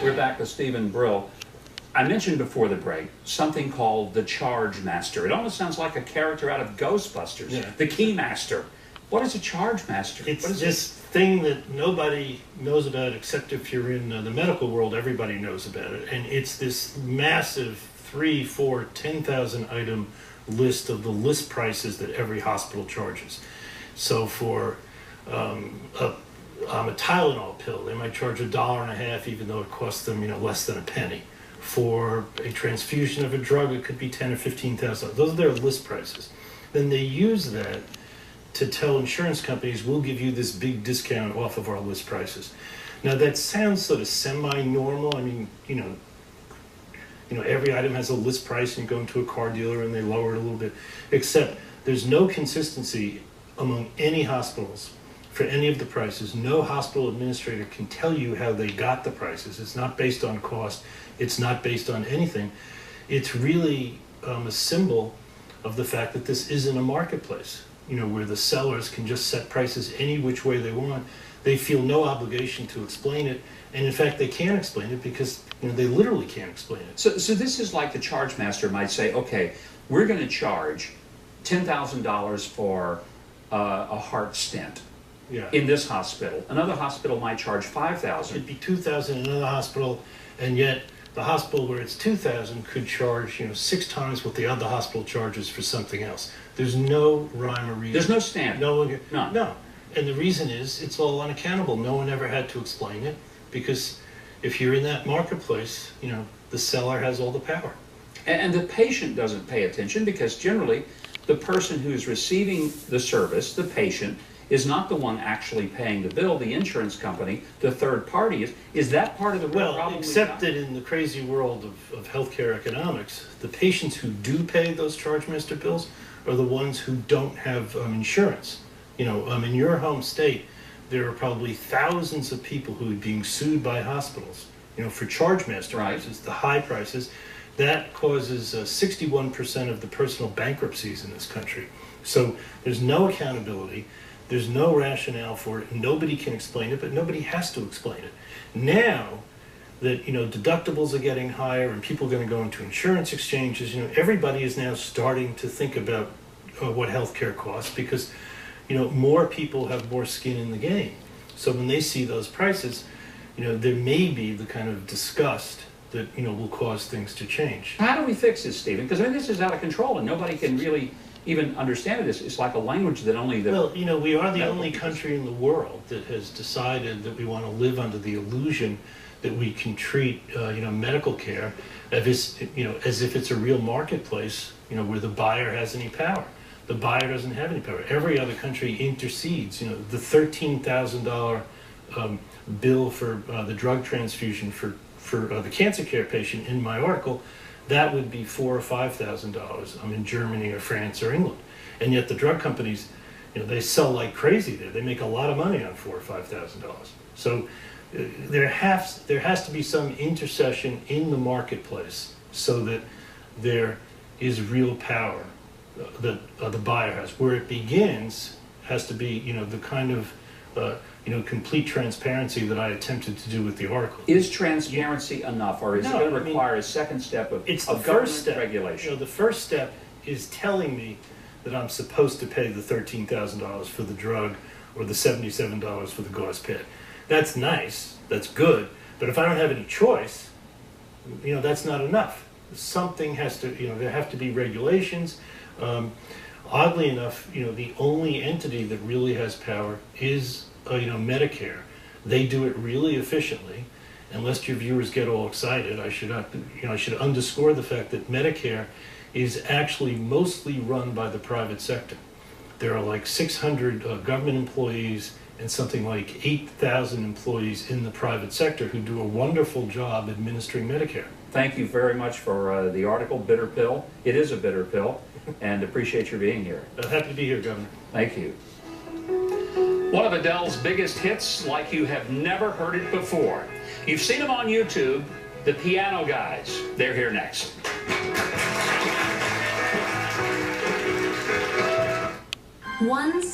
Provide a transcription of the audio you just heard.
We're back with Stephen Brill. I mentioned before the break something called the Charge Master. It almost sounds like a character out of Ghostbusters. Yeah. The Key Master. What is a Charge Master? It's what is this thing that nobody knows about except if you're in the medical world. Everybody knows about it, and it's this massive 3, 4, 10,000 item list of the list prices that every hospital charges. So for a Tylenol pill, they might charge $1.50, even though it costs them less than a penny. For a transfusion of a drug, it could be $10,000 or $15,000. Those are their list prices. Then they use that to tell insurance companies, we'll give you this big discount off of our list prices. Now that sounds sort of semi-normal. I mean, every item has a list price, and you go into a car dealer and they lower it a little bit. Except there's no consistency among any hospitals for any of the prices. No hospital administrator can tell you how they got the prices. It's not based on cost. It's not based on anything. It's really a symbol of the fact that this isn't a marketplace, where the sellers can just set prices any which way they want. They feel no obligation to explain it, and in fact they can't explain it because they literally can't explain it. So this is like the Charge Master might say, okay, we're going to charge $10,000 for a heart stent. Yeah. In this hospital. Another hospital might charge $5,000. It'd be $2,000 in another hospital, and yet the hospital where it's $2,000 could charge 6 times what the other hospital charges for something else. There's no rhyme or reason. There's no standard. No. And the reason is it's all unaccountable. No one ever had to explain it, because if you're in that marketplace, the seller has all the power. And the patient doesn't pay attention, because generally the person who's receiving the service, the patient, is not the one actually paying the bill. The insurance company, the third party is. Is that part of the real problem? Except that in the crazy world of healthcare economics, the patients who do pay those Charge Master bills are the ones who don't have insurance. In your home state, there are probably thousands of people who are being sued by hospitals, for Charge Master prices, the high prices. That causes 61% of the personal bankruptcies in this country. So there's no accountability. There's no rationale for it. Nobody can explain it, but nobody has to explain it. Now that deductibles are getting higher and people are going to go into insurance exchanges, everybody is now starting to think about what healthcare costs, because more people have more skin in the game. So when they see those prices, there may be the kind of disgust that will cause things to change. How do we fix this, Stephen? Because this is out of control, and nobody can really even understand it. It's like a language that only the... Well, we are the only country in the world that has decided that we want to live under the illusion that we can treat, medical care as if it's a real marketplace, where the buyer has any power. The buyer doesn't have any power. Every other country intercedes. The $13,000 bill for the drug transfusion for the cancer care patient in my article, that would be $4,000 or $5,000 in Germany or France or England. And yet the drug companies, they sell like crazy there. They make a lot of money on $4,000 or $5,000. So there has to be some intercession in the marketplace so that there is real power that the buyer has. Where it begins has to be, the kind of complete transparency that I attempted to do with the article. Is transparency enough, or is it going to require a second step of government regulation? The first step is telling me that I'm supposed to pay the $13,000 for the drug or the $77 for the gauze pad. That's nice, that's good, but if I don't have any choice, that's not enough. Something has to, there have to be regulations. Oddly enough, the only entity that really has power is Medicare. They do it really efficiently. And lest your viewers get all excited, I should underscore the fact that Medicare is actually mostly run by the private sector. There are like 600 government employees and something like 8,000 employees in the private sector who do a wonderful job administering Medicare. Thank you very much for the article, Bitter Pill. It is a bitter pill, and appreciate your being here. Happy to be here, Governor. Thank you. One of Adele's biggest hits like you have never heard it before. You've seen them on YouTube, the Piano Guys. They're here next. One